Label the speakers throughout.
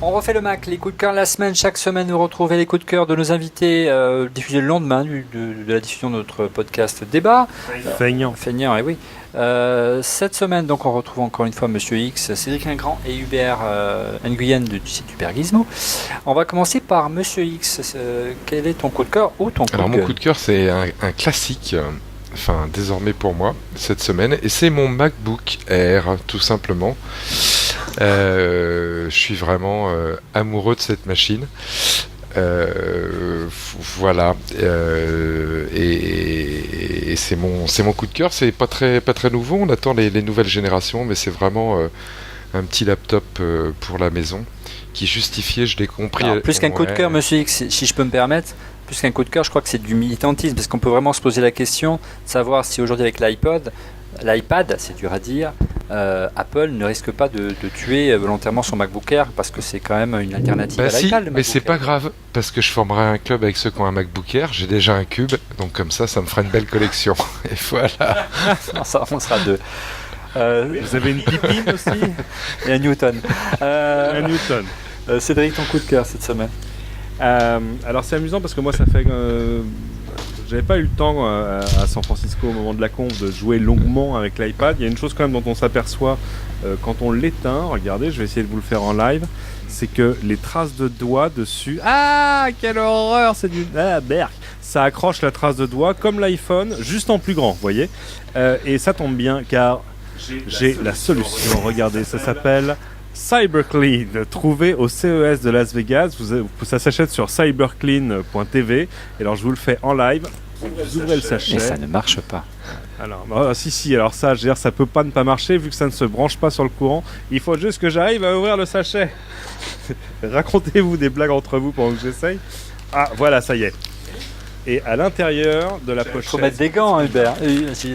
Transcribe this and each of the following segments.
Speaker 1: On refait le Mac, les coups de cœur de la semaine. Chaque semaine, nous retrouvons les coups de cœur de nos invités diffusés le lendemain de la diffusion de notre podcast débat.
Speaker 2: Feignant,
Speaker 1: et oui. Cette semaine, donc, on retrouve encore une fois Monsieur X, Cédric Ingrand et Hubert Nguyen du site Hubert Gizmo. On va commencer par Monsieur X. Quel est ton coup de cœur ou ton coup de gueule ?
Speaker 3: Alors, mon coup de cœur, c'est un classique. Enfin, désormais pour moi, cette semaine, et c'est mon MacBook Air, tout simplement. Je suis vraiment amoureux de cette machine. Voilà. Et c'est mon coup de cœur. C'est pas très nouveau. On attend les nouvelles générations, mais c'est vraiment un petit laptop pour la maison qui justifiait, je l'ai compris.
Speaker 1: Alors, plus qu'un coup de cœur, Monsieur X, si je peux me permettre. Plus qu'un coup de cœur, je crois que c'est du militantisme, parce qu'on peut vraiment se poser la question de savoir si aujourd'hui avec l'iPad, c'est dur à dire, Apple ne risque pas de tuer volontairement son MacBook Air, parce que c'est quand même une alternative à l'iPad.
Speaker 3: Mais c'est pas grave, parce que je formerai un club avec ceux qui ont un MacBook Air, j'ai déjà un Cube, donc comme ça me fera une belle collection. Et voilà.
Speaker 1: Non, ça, on sera deux.
Speaker 2: vous avez une pipine aussi
Speaker 1: et un Newton.
Speaker 2: Un Newton.
Speaker 1: Cédric, ton coup de cœur cette semaine.
Speaker 2: Alors c'est amusant parce que moi ça fait j'avais pas eu le temps à San Francisco au moment de la conf de jouer longuement avec l'iPad. Il y a une chose quand même dont on s'aperçoit quand on l'éteint, regardez, je vais essayer de vous le faire en live, c'est que les traces de doigts dessus, ah quelle horreur, c'est du berk, ça accroche la trace de doigt comme l'iPhone, juste en plus grand, vous voyez, et ça tombe bien car j'ai la solution, regardez, ça s'appelle CyberClean, trouvé au CES de Las Vegas. Ça s'achète sur cyberclean.tv. Et alors je vous le fais en live. Vous ouvrez le sachet.
Speaker 1: Et ça ne marche pas.
Speaker 2: Alors, si. Alors ça, je veux dire, ça peut pas ne pas marcher vu que ça ne se branche pas sur le courant. Il faut juste que j'arrive à ouvrir le sachet. Racontez-vous des blagues entre vous pendant que j'essaye. Ah, voilà, ça y est. Et à l'intérieur de la pochette...
Speaker 1: Il faut mettre des gants, Hubert.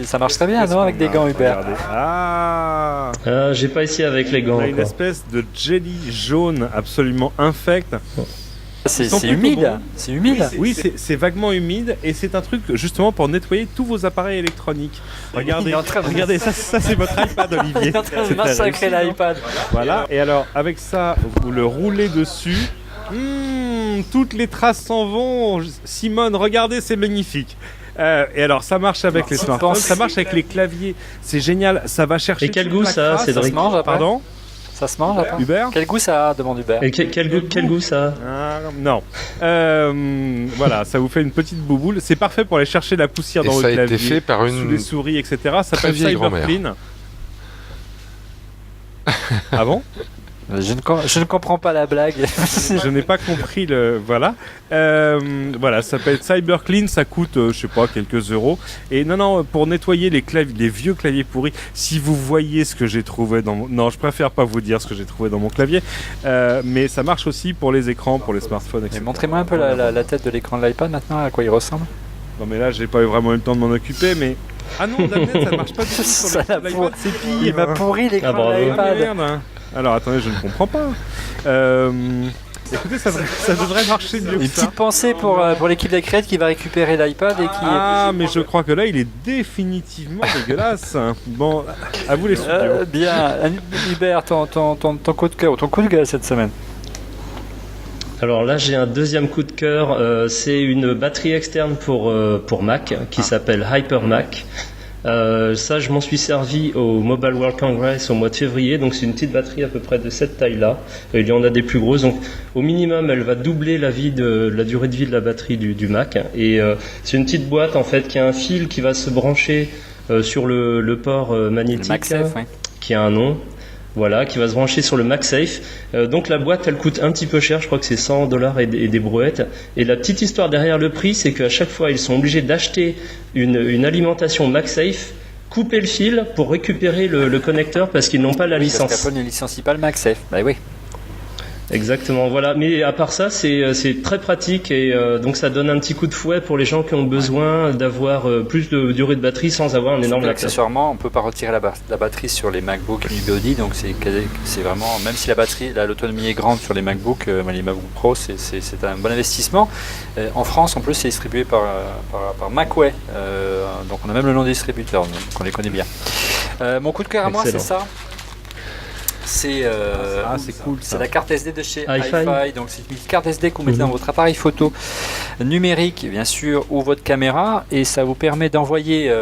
Speaker 1: Ça marche très bien, non, avec des gants, Hubert.
Speaker 2: Ah,
Speaker 4: j'ai pas essayé avec les gants.
Speaker 2: On a une espèce de jelly jaune absolument infect.
Speaker 1: C'est humide.
Speaker 2: Bon.
Speaker 1: C'est humide.
Speaker 2: Oui, c'est vaguement humide et c'est un truc justement pour nettoyer tous vos appareils électroniques. Regardez, regardez, ça c'est votre iPad, Olivier.
Speaker 1: Il est en train de massacrer l'iPad.
Speaker 2: Voilà. Et alors avec ça, vous le roulez dessus. Toutes les traces s'en vont. Simone, regardez, c'est magnifique. Et alors, ça marche avec les smartphones, ça marche avec les claviers. C'est génial, ça va chercher.
Speaker 4: Et quel goût ça, Cédric ?
Speaker 1: Ça se mange après.
Speaker 2: Pardon ?
Speaker 1: Ça se mange après.
Speaker 2: Hubert ?
Speaker 1: Quel goût ça a ? Demande Hubert.
Speaker 4: Et quel goût ça a ?
Speaker 2: Non. Voilà, ça vous fait une petite bouboule. C'est parfait pour aller chercher la poussière dans votre clavier,
Speaker 3: fait par
Speaker 2: sous les souris, etc. Ça s'appelle CyberClean. Ah bon ?
Speaker 1: Je ne comprends pas la blague.
Speaker 2: Je n'ai pas compris le... Voilà. Voilà, ça s'appelle CyberClean, ça coûte, je sais pas, quelques euros. Et non, pour nettoyer les vieux claviers pourris, si vous voyez ce que j'ai trouvé dans mon... Non, je préfère pas vous dire ce que j'ai trouvé dans mon clavier. Mais ça marche aussi pour les écrans, pour les smartphones, etc.
Speaker 1: Montrez-moi un peu la tête de l'écran de l'iPad maintenant, à quoi il ressemble.
Speaker 2: Non mais là, j'ai pas vraiment eu le temps de m'en occuper, mais... Ah non, Damien, ça marche pas du tout sur l'iPad, c'est pire.
Speaker 1: Il m'a pourri l'écran de l'iPad.
Speaker 2: Merde, hein. Alors attendez, je ne comprends pas. Écoutez, ça devrait marcher mieux que ça.
Speaker 1: Une petite pensée pour l'équipe d'Acred qui va récérer l'iPad et qui...
Speaker 2: Ah, mais je crois que là, il est définitivement dégueulasse. Bon, à vous les studios.
Speaker 1: Bien, Hubert, ton coup de cœur, ton coup de gueule cette semaine.
Speaker 4: Alors là, j'ai un deuxième coup de cœur. C'est une batterie externe pour Mac qui s'appelle HyperMac. Ça, je m'en suis servi au Mobile World Congress au mois de février. Donc c'est une petite batterie à peu près de cette taille-là. Il y en a des plus grosses. Donc au minimum, elle va doubler la durée de vie de la batterie du Mac. Et c'est une petite boîte en fait qui a un fil qui va se brancher sur le port magnétique,
Speaker 1: le MagSafe, oui.
Speaker 4: Qui a un nom. Voilà, qui va se brancher sur le MagSafe. Donc la boîte, elle coûte un petit peu cher, je crois que c'est $100 et des brouettes. Et la petite histoire derrière le prix, c'est qu'à chaque fois, ils sont obligés d'acheter une alimentation MagSafe, couper le fil pour récupérer le connecteur parce qu'ils n'ont pas la licence.
Speaker 1: Parce qu'Apple ne licencie pas le MagSafe. Bah oui.
Speaker 4: Exactement, voilà. Mais à part ça, c'est très pratique et donc ça donne un petit coup de fouet pour les gens qui ont besoin d'avoir plus de durée de batterie sans avoir un énorme laptop.
Speaker 1: Accessoirement, on peut pas retirer la batterie sur les MacBook Unibody, donc c'est vraiment, même si l'autonomie est grande sur les MacBook, les MacBook Pro, c'est un bon investissement. En France, en plus, c'est distribué par Macway, donc on a même le nom des distributeurs, donc on les connaît bien. Mon coup de cœur à moi, c'est ça. C'est
Speaker 2: c'est cool
Speaker 1: c'est
Speaker 2: ça.
Speaker 1: la carte SD de chez
Speaker 4: Hi-Fi.
Speaker 1: Hi-Fi. Donc c'est une carte SD que vous mettez dans votre appareil photo numérique, bien sûr, ou votre caméra, et ça vous permet d'envoyer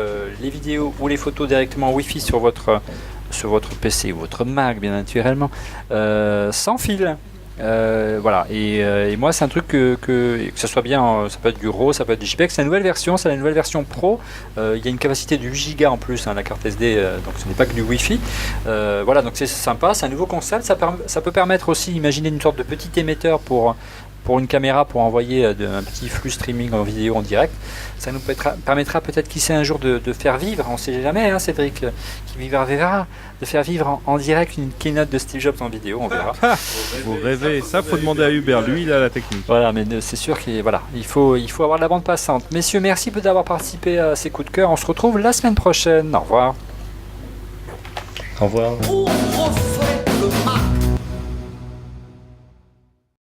Speaker 1: les vidéos ou les photos directement Wi-Fi sur votre PC ou votre Mac, bien naturellement, sans fil. Voilà, et moi c'est un truc que ça soit bien, ça peut être du RAW, ça peut être du JPEG. C'est la nouvelle version, c'est la nouvelle version Pro. Il y a une capacité de 8 Go en plus, hein, la carte SD, donc ce n'est pas que du Wi-Fi. Voilà, donc c'est sympa, c'est un nouveau concept. Ça peut permettre aussi, imaginez une sorte de petit émetteur pour une caméra pour envoyer un petit flux streaming en vidéo en direct. Ça nous permettra peut-être, qui sait, un jour de faire vivre, on ne sait jamais, hein, Cédric, qui vivra verra, de faire vivre en direct une keynote de Steve Jobs en vidéo, on verra.
Speaker 2: Vous rêvez, ça faut demander à Hubert, lui il a la technique.
Speaker 1: Voilà, mais c'est sûr qu'il voilà, il faut avoir la bande passante. Messieurs, merci d'avoir participé à ces coups de cœur. On se retrouve la semaine prochaine. Au revoir.
Speaker 4: Au revoir.
Speaker 5: Ouvre